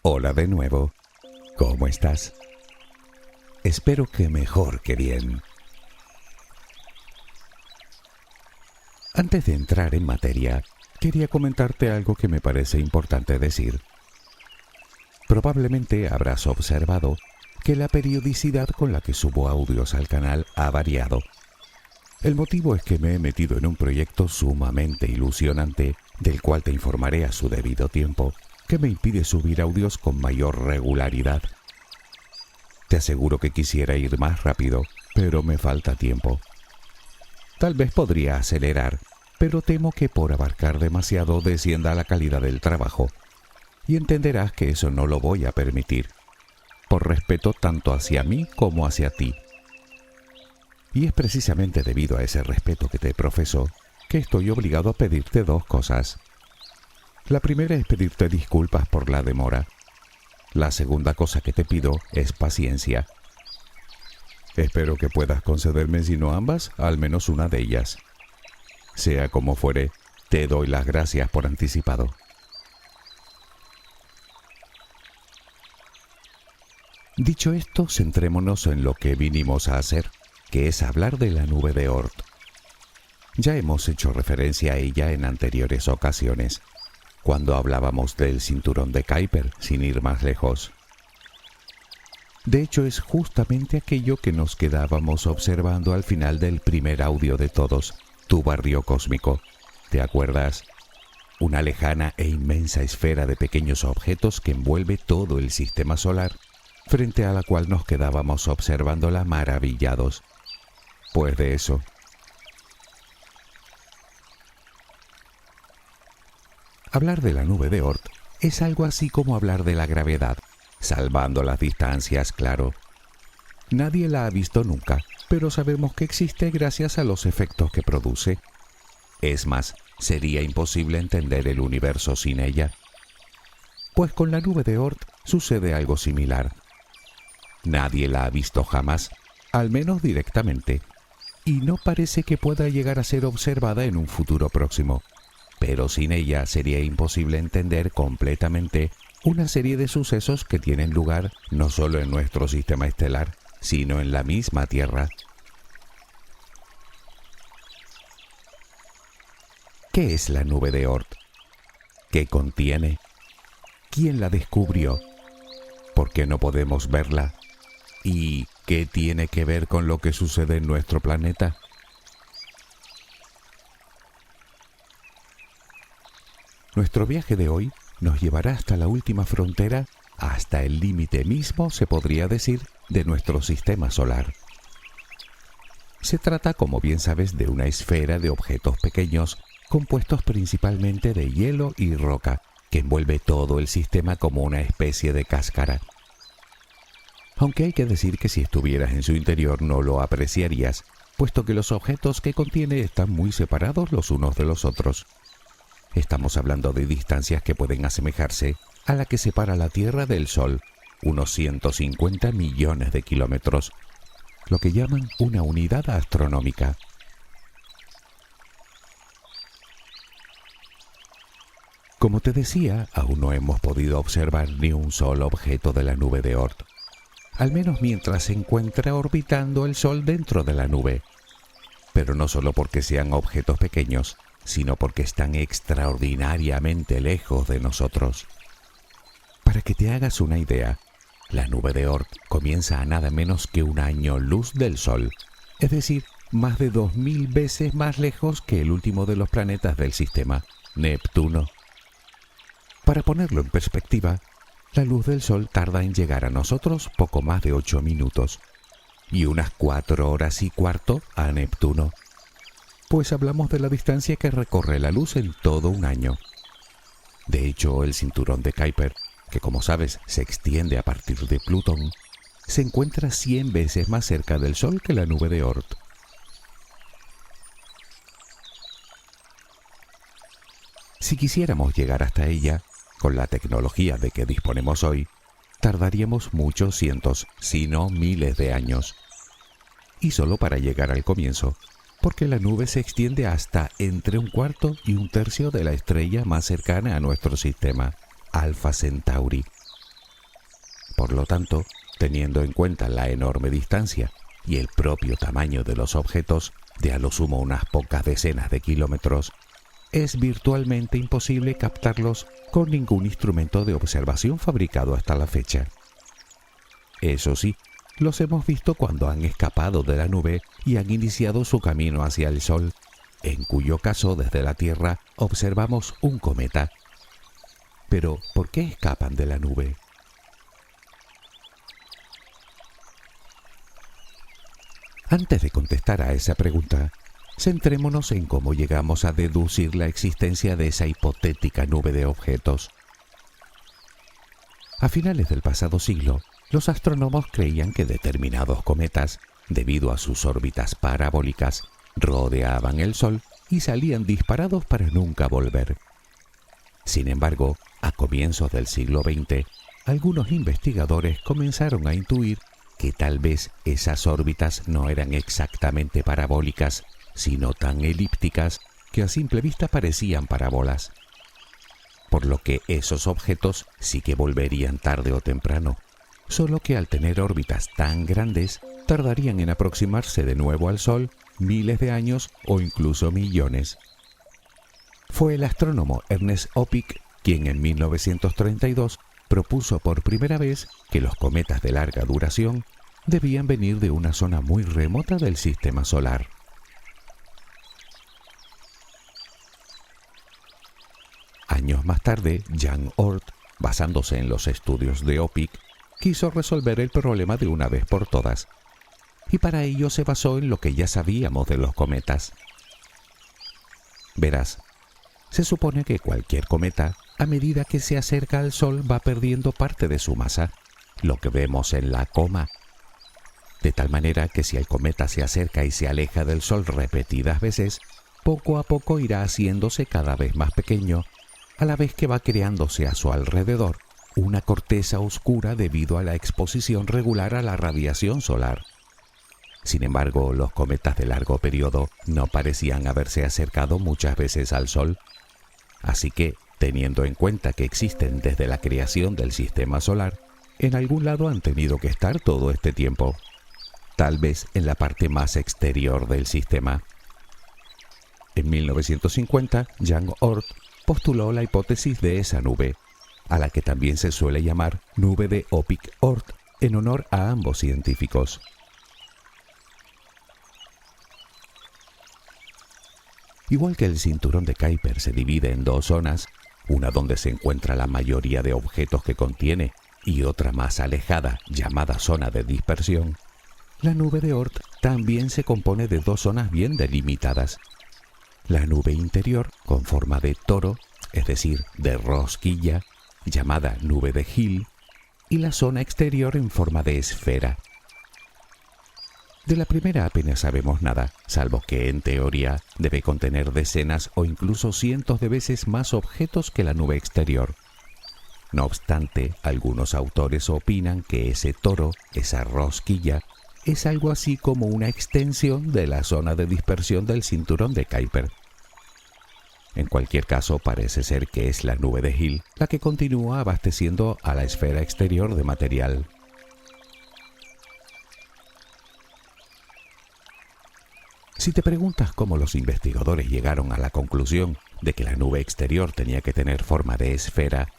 Hola de nuevo. ¿Cómo estás? Espero que mejor que bien. Antes de entrar en materia, quería comentarte algo que me parece importante decir. Probablemente habrás observado que la periodicidad con la que subo audios al canal ha variado. El motivo es que me he metido en un proyecto sumamente ilusionante, del cual te informaré a su debido tiempo, que me impide subir audios con mayor regularidad. Te aseguro que quisiera ir más rápido, pero me falta tiempo. Tal vez podría acelerar, pero temo que por abarcar demasiado descienda la calidad del trabajo. Y entenderás que eso no lo voy a permitir, por respeto tanto hacia mí como hacia ti. Y es precisamente debido a ese respeto que te profeso que estoy obligado a pedirte dos cosas. La primera es pedirte disculpas por la demora. La segunda cosa que te pido es paciencia. Espero que puedas concederme, si no ambas, al menos una de ellas. Sea como fuere, te doy las gracias por anticipado. Dicho esto, centrémonos en lo que vinimos a hacer, que es hablar de la nube de Oort. Ya hemos hecho referencia a ella en anteriores ocasiones, cuando hablábamos del cinturón de Kuiper, sin ir más lejos. De hecho, es justamente aquello que nos quedábamos observando al final del primer audio de todos, tu barrio cósmico. ¿Te acuerdas? Una lejana e inmensa esfera de pequeños objetos que envuelve todo el sistema solar, frente a la cual nos quedábamos observándola maravillados. Pues de eso. Hablar de la nube de Oort es algo así como hablar de la gravedad, salvando las distancias, claro. Nadie la ha visto nunca, pero sabemos que existe gracias a los efectos que produce. Es más, sería imposible entender el universo sin ella. Pues con la nube de Oort sucede algo similar. Nadie la ha visto jamás, al menos directamente, y no parece que pueda llegar a ser observada en un futuro próximo. Pero sin ella sería imposible entender completamente una serie de sucesos que tienen lugar no solo en nuestro sistema estelar, sino en la misma Tierra. ¿Qué es la nube de Oort? ¿Qué contiene? ¿Quién la descubrió? ¿Por qué no podemos verla? ¿Y qué tiene que ver con lo que sucede en nuestro planeta? Nuestro viaje de hoy nos llevará hasta la última frontera, hasta el límite mismo, se podría decir, de nuestro sistema solar. Se trata, como bien sabes, de una esfera de objetos pequeños, compuestos principalmente de hielo y roca, que envuelve todo el sistema como una especie de cáscara. Aunque hay que decir que si estuvieras en su interior no lo apreciarías, puesto que los objetos que contiene están muy separados los unos de los otros. Estamos hablando de distancias que pueden asemejarse a la que separa la Tierra del Sol, unos 150 millones de kilómetros, lo que llaman una unidad astronómica. Como te decía, aún no hemos podido observar ni un solo objeto de la nube de Oort, al menos mientras se encuentra orbitando el Sol dentro de la nube. Pero no solo porque sean objetos pequeños, sino porque están extraordinariamente lejos de nosotros. Para que te hagas una idea, la nube de Oort comienza a nada menos que un año luz del Sol, es decir, más de 2000 veces más lejos que el último de los planetas del sistema, Neptuno. Para ponerlo en perspectiva, la luz del Sol tarda en llegar a nosotros poco más de 8 minutos, y unas 4 horas y cuarto a Neptuno. Pues hablamos de la distancia que recorre la luz en todo un año. De hecho, el cinturón de Kuiper, que como sabes se extiende a partir de Plutón, se encuentra 100 veces más cerca del Sol que la nube de Oort. Si quisiéramos llegar hasta ella, con la tecnología de que disponemos hoy, tardaríamos muchos cientos, si no miles de años. Y solo para llegar al comienzo, porque la nube se extiende hasta entre un cuarto y un tercio de la estrella más cercana a nuestro sistema, Alpha Centauri. Por lo tanto, teniendo en cuenta la enorme distancia y el propio tamaño de los objetos, de a lo sumo unas pocas decenas de kilómetros, es virtualmente imposible captarlos con ningún instrumento de observación fabricado hasta la fecha. Eso sí, los hemos visto cuando han escapado de la nube y han iniciado su camino hacia el Sol, en cuyo caso desde la Tierra observamos un cometa. Pero, ¿por qué escapan de la nube? Antes de contestar a esa pregunta, centrémonos en cómo llegamos a deducir la existencia de esa hipotética nube de objetos. A finales del pasado siglo, los astrónomos creían que determinados cometas, debido a sus órbitas parabólicas, rodeaban el Sol y salían disparados para nunca volver. Sin embargo, a comienzos del siglo XX, algunos investigadores comenzaron a intuir que tal vez esas órbitas no eran exactamente parabólicas, sino tan elípticas que a simple vista parecían parábolas. Por lo que esos objetos sí que volverían tarde o temprano, solo que al tener órbitas tan grandes, tardarían en aproximarse de nuevo al Sol miles de años o incluso millones. Fue el astrónomo Ernest Öpik quien en 1932 propuso por primera vez que los cometas de larga duración debían venir de una zona muy remota del sistema solar. Años más tarde, Jan Oort, basándose en los estudios de Öpik, quiso resolver el problema de una vez por todas, y para ello se basó en lo que ya sabíamos de los cometas. Verás, se supone que cualquier cometa, a medida que se acerca al Sol, va perdiendo parte de su masa, lo que vemos en la coma. De tal manera que si el cometa se acerca y se aleja del Sol repetidas veces, poco a poco irá haciéndose cada vez más pequeño, a la vez que va creándose a su alrededor una corteza oscura debido a la exposición regular a la radiación solar. Sin embargo, los cometas de largo periodo no parecían haberse acercado muchas veces al Sol, así que, teniendo en cuenta que existen desde la creación del sistema solar, en algún lado han tenido que estar todo este tiempo, tal vez en la parte más exterior del sistema. En 1950, Jan Oort postuló la hipótesis de esa nube, a la que también se suele llamar nube de Öpik-Oort, en honor a ambos científicos. Igual que el cinturón de Kuiper se divide en dos zonas, una donde se encuentra la mayoría de objetos que contiene y otra más alejada, llamada zona de dispersión, la nube de Oort también se compone de dos zonas bien delimitadas. La nube interior, con forma de toro, es decir, de rosquilla, llamada nube de Hill, y la zona exterior en forma de esfera. De la primera apenas sabemos nada, salvo que en teoría debe contener decenas o incluso cientos de veces más objetos que la nube exterior. No obstante, algunos autores opinan que ese toro, esa rosquilla, es algo así como una extensión de la zona de dispersión del cinturón de Kuiper. En cualquier caso, parece ser que es la nube de Hill la que continúa abasteciendo a la esfera exterior de material. Si te preguntas cómo los investigadores llegaron a la conclusión de que la nube exterior tenía que tener forma de esfera,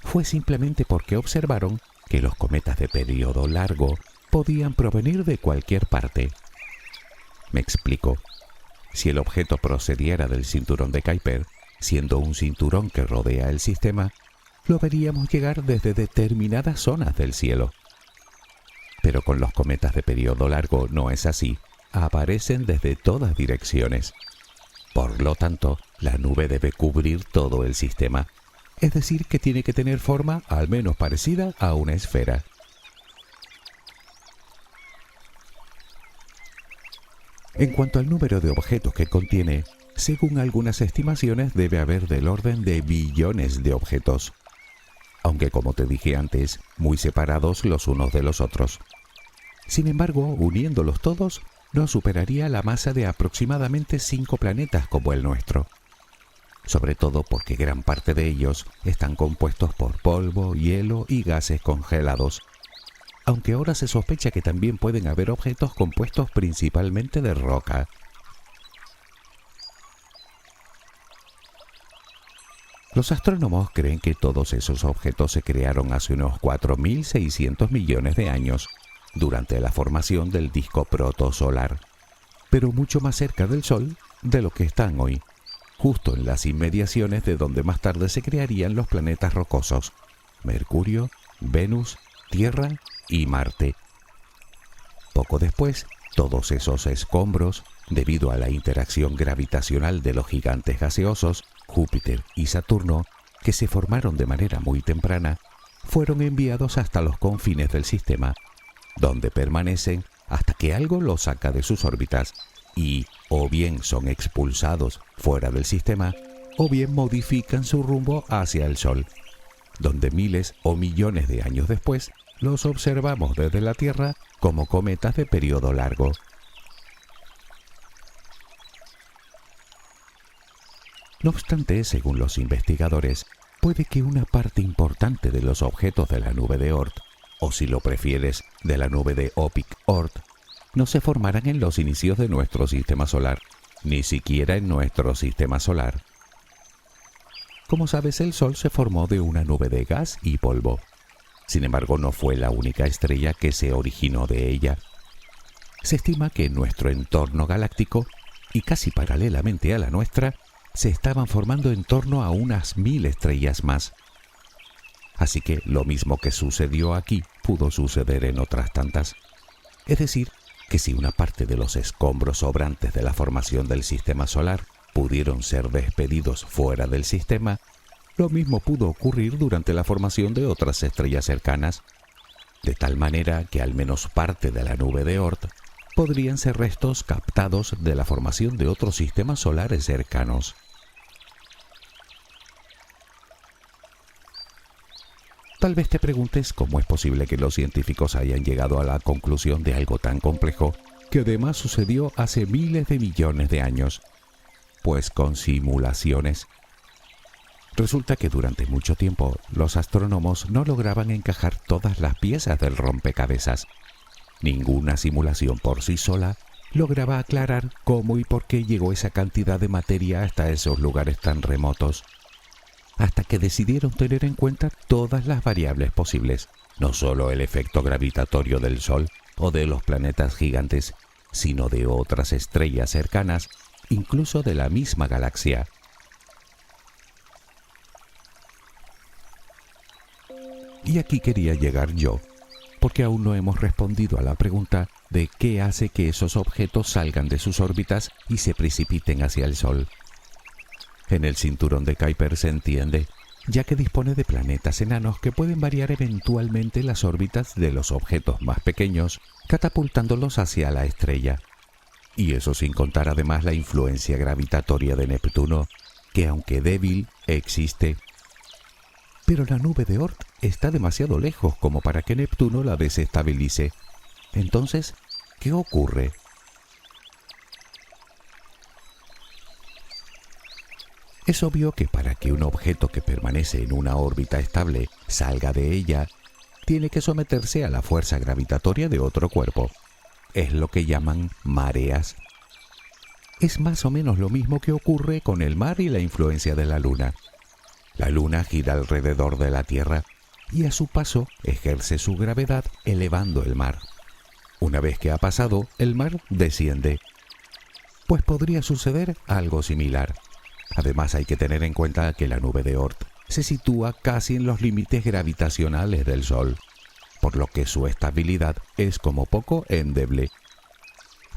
fue simplemente porque observaron que los cometas de periodo largo podían provenir de cualquier parte. Me explico. Si el objeto procediera del cinturón de Kuiper, siendo un cinturón que rodea el sistema, lo veríamos llegar desde determinadas zonas del cielo. Pero con los cometas de periodo largo no es así. Aparecen desde todas direcciones. Por lo tanto, la nube debe cubrir todo el sistema, es decir, que tiene que tener forma al menos parecida a una esfera. En cuanto al número de objetos que contiene, según algunas estimaciones debe haber del orden de billones de objetos, aunque como te dije antes, muy separados los unos de los otros. Sin embargo, uniéndolos todos, no superaría la masa de aproximadamente 5 planetas como el nuestro, sobre todo porque gran parte de ellos están compuestos por polvo, hielo y gases congelados, aunque ahora se sospecha que también pueden haber objetos compuestos principalmente de roca. Los astrónomos creen que todos esos objetos se crearon hace unos 4.600 millones de años, durante la formación del disco protosolar, pero mucho más cerca del Sol de lo que están hoy, justo en las inmediaciones de donde más tarde se crearían los planetas rocosos, Mercurio, Venus, Tierra y Marte. Poco después, todos esos escombros, debido a la interacción gravitacional de los gigantes gaseosos, Júpiter y Saturno, que se formaron de manera muy temprana, fueron enviados hasta los confines del sistema, donde permanecen hasta que algo los saca de sus órbitas y o bien son expulsados fuera del sistema o bien modifican su rumbo hacia el Sol, donde miles o millones de años después los observamos desde la Tierra como cometas de periodo largo. No obstante, según los investigadores, puede que una parte importante de los objetos de la nube de Oort, o si lo prefieres, de la nube de Ophic-Oort, no se formaran en los inicios de nuestro sistema solar, ni siquiera en nuestro sistema solar. Como sabes, el Sol se formó de una nube de gas y polvo. Sin embargo, no fue la única estrella que se originó de ella. Se estima que en nuestro entorno galáctico, y casi paralelamente a la nuestra, se estaban formando en torno a unas 1000 estrellas más. Así que lo mismo que sucedió aquí pudo suceder en otras tantas. Es decir, que si una parte de los escombros sobrantes de la formación del sistema solar pudieron ser despedidos fuera del sistema, lo mismo pudo ocurrir durante la formación de otras estrellas cercanas, de tal manera que al menos parte de la nube de Oort podrían ser restos captados de la formación de otros sistemas solares cercanos. Tal vez te preguntes cómo es posible que los científicos hayan llegado a la conclusión de algo tan complejo, que además sucedió hace miles de millones de años. Pues con simulaciones. Resulta que durante mucho tiempo los astrónomos no lograban encajar todas las piezas del rompecabezas. Ninguna simulación por sí sola lograba aclarar cómo y por qué llegó esa cantidad de materia hasta esos lugares tan remotos. Hasta que decidieron tener en cuenta todas las variables posibles, no solo el efecto gravitatorio del Sol o de los planetas gigantes, sino de otras estrellas cercanas, incluso de la misma galaxia. Y aquí quería llegar yo, porque aún no hemos respondido a la pregunta de qué hace que esos objetos salgan de sus órbitas y se precipiten hacia el Sol. En el cinturón de Kuiper se entiende, ya que dispone de planetas enanos que pueden variar eventualmente las órbitas de los objetos más pequeños, catapultándolos hacia la estrella. Y eso sin contar además la influencia gravitatoria de Neptuno, que aunque débil, existe. Pero la nube de Oort está demasiado lejos como para que Neptuno la desestabilice. Entonces, ¿qué ocurre? Es obvio que para que un objeto que permanece en una órbita estable salga de ella, tiene que someterse a la fuerza gravitatoria de otro cuerpo. Es lo que llaman mareas. Es más o menos lo mismo que ocurre con el mar y la influencia de la Luna. La Luna gira alrededor de la Tierra y a su paso ejerce su gravedad elevando el mar. Una vez que ha pasado, el mar desciende. Pues podría suceder algo similar. Además hay que tener en cuenta que la nube de Oort se sitúa casi en los límites gravitacionales del Sol, por lo que su estabilidad es como poco endeble.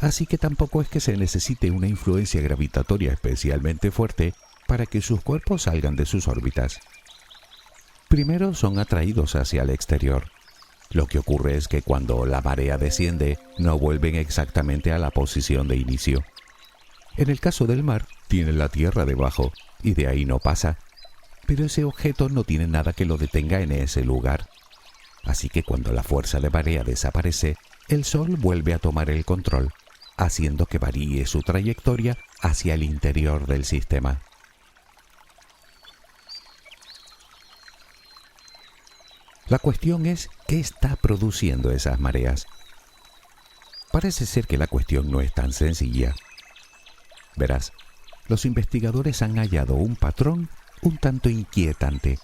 Así que tampoco es que se necesite una influencia gravitatoria especialmente fuerte para que sus cuerpos salgan de sus órbitas. Primero son atraídos hacia el exterior. Lo que ocurre es que cuando la marea desciende, no vuelven exactamente a la posición de inicio. En el caso del mar, tiene la Tierra debajo y de ahí no pasa, pero ese objeto no tiene nada que lo detenga en ese lugar. Así que cuando la fuerza de marea desaparece, el Sol vuelve a tomar el control, haciendo que varíe su trayectoria hacia el interior del sistema. La cuestión es ¿Qué está produciendo esas mareas? Parece ser que la cuestión no es tan sencilla. Verás, los investigadores han hallado un patrón un tanto inquietante.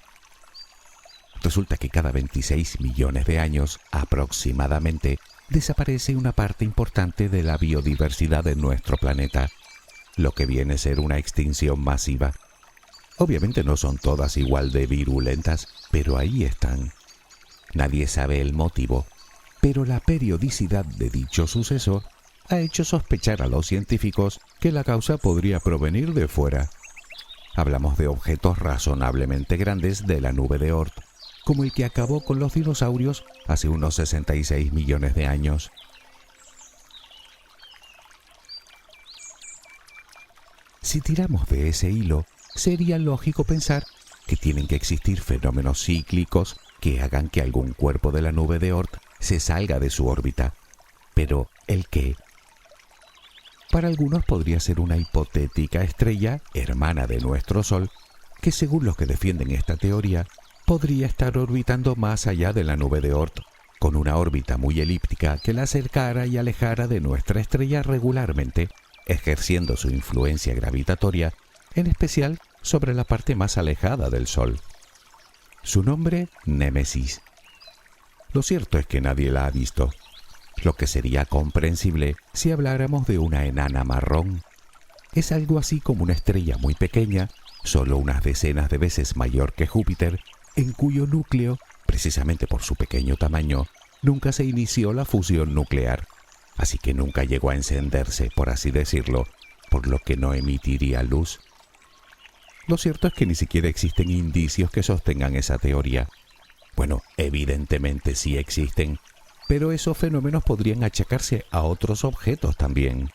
Resulta que cada 26 millones de años, aproximadamente, desaparece una parte importante de la biodiversidad de nuestro planeta, lo que viene a ser una extinción masiva. Obviamente no son todas igual de virulentas, pero ahí están. Nadie sabe el motivo, pero la periodicidad de dicho suceso ha hecho sospechar a los científicos que la causa podría provenir de fuera. Hablamos de objetos razonablemente grandes de la nube de Oort, como el que acabó con los dinosaurios hace unos 66 millones de años. Si tiramos de ese hilo, sería lógico pensar que tienen que existir fenómenos cíclicos que hagan que algún cuerpo de la nube de Oort se salga de su órbita. Pero, ¿el qué? Para algunos podría ser una hipotética estrella hermana de nuestro Sol, que según los que defienden esta teoría, podría estar orbitando más allá de la nube de Oort, con una órbita muy elíptica que la acercara y alejara de nuestra estrella regularmente, ejerciendo su influencia gravitatoria, en especial sobre la parte más alejada del Sol. Su nombre, Némesis. Lo cierto es que nadie la ha visto, lo que sería comprensible si habláramos de una enana marrón. Es algo así como una estrella muy pequeña, solo unas decenas de veces mayor que Júpiter, en cuyo núcleo, precisamente por su pequeño tamaño, nunca se inició la fusión nuclear, así que nunca llegó a encenderse, por así decirlo, por lo que no emitiría luz. Lo cierto es que ni siquiera existen indicios que sostengan esa teoría. Bueno, evidentemente sí existen, pero esos fenómenos podrían achacarse a otros objetos también.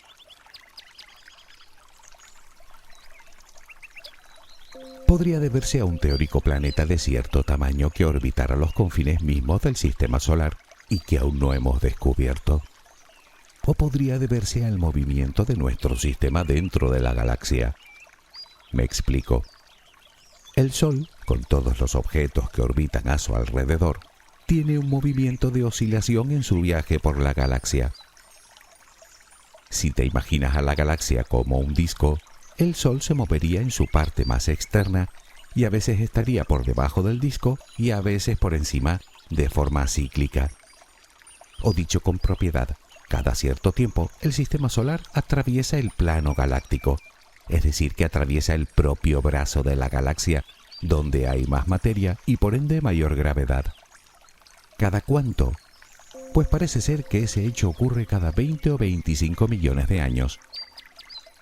Podría deberse a un teórico planeta de cierto tamaño que orbitara los confines mismos del sistema solar y que aún no hemos descubierto. O podría deberse al movimiento de nuestro sistema dentro de la galaxia. Me explico. El Sol, con todos los objetos que orbitan a su alrededor, tiene un movimiento de oscilación en su viaje por la galaxia. Si te imaginas a la galaxia como un disco, el Sol se movería en su parte más externa y a veces estaría por debajo del disco y a veces por encima de forma cíclica. O dicho con propiedad, cada cierto tiempo el sistema solar atraviesa el plano galáctico, es decir, que atraviesa el propio brazo de la galaxia, donde hay más materia y por ende mayor gravedad. ¿Cada cuánto? Pues parece ser que ese hecho ocurre cada 20 o 25 millones de años.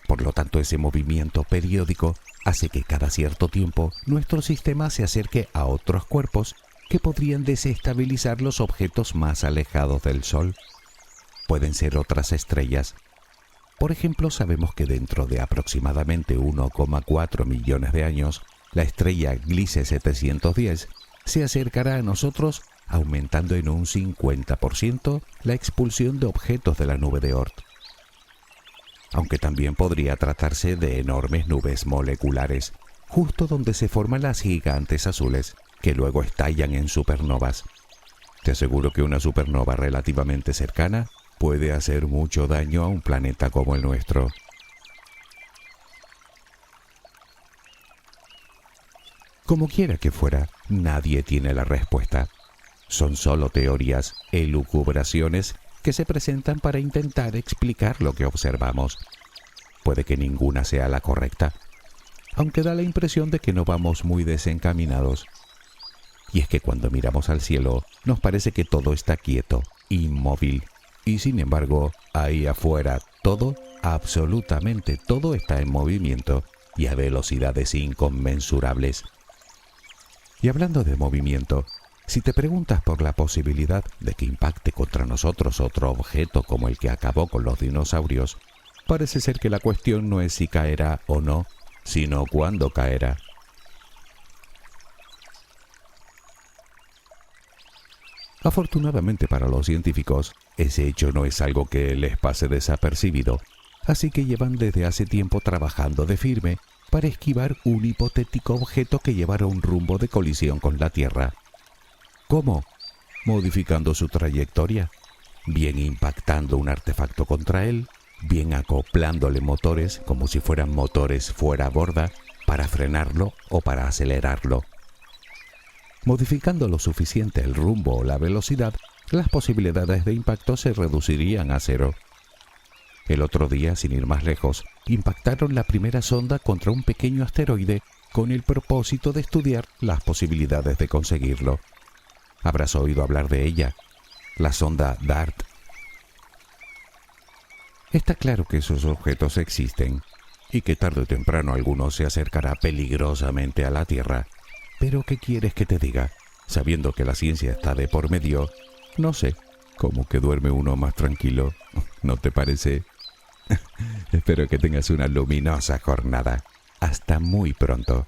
Por lo tanto, ese movimiento periódico hace que cada cierto tiempo nuestro sistema se acerque a otros cuerpos que podrían desestabilizar los objetos más alejados del Sol. Pueden ser otras estrellas. Por ejemplo, sabemos que dentro de aproximadamente 1,4 millones de años, la estrella Gliese 710 se acercará a nosotros, aumentando en un 50% la expulsión de objetos de la nube de Oort. Aunque también podría tratarse de enormes nubes moleculares, justo donde se forman las gigantes azules, que luego estallan en supernovas. Te aseguro que una supernova relativamente cercana puede hacer mucho daño a un planeta como el nuestro. Como quiera que fuera, nadie tiene la respuesta. Son solo teorías, elucubraciones que se presentan para intentar explicar lo que observamos. Puede que ninguna sea la correcta, aunque da la impresión de que no vamos muy desencaminados. Y es que cuando miramos al cielo, nos parece que todo está quieto, inmóvil, y sin embargo, ahí afuera todo, absolutamente todo está en movimiento y a velocidades inconmensurables. Y hablando de movimiento, si te preguntas por la posibilidad de que impacte contra nosotros otro objeto como el que acabó con los dinosaurios, parece ser que la cuestión no es si caerá o no, sino cuándo caerá. Afortunadamente para los científicos, ese hecho no es algo que les pase desapercibido, así que llevan desde hace tiempo trabajando de firme para esquivar un hipotético objeto que llevara un rumbo de colisión con la Tierra. ¿Cómo? modificando su trayectoria, bien impactando un artefacto contra él, bien acoplándole motores como si fueran motores fuera borda para frenarlo o para acelerarlo. Modificando lo suficiente el rumbo o la velocidad, las posibilidades de impacto se reducirían a cero. El otro día, sin ir más lejos, impactaron la primera sonda contra un pequeño asteroide con el propósito de estudiar las posibilidades de conseguirlo. Habrás oído hablar de ella, la sonda DART. Está claro que esos objetos existen y que tarde o temprano alguno se acercará peligrosamente a la Tierra. Pero ¿qué quieres que te diga? Sabiendo que la ciencia está de por medio, no sé, como que duerme uno más tranquilo, ¿no te parece? Espero que tengas una luminosa jornada. Hasta muy pronto.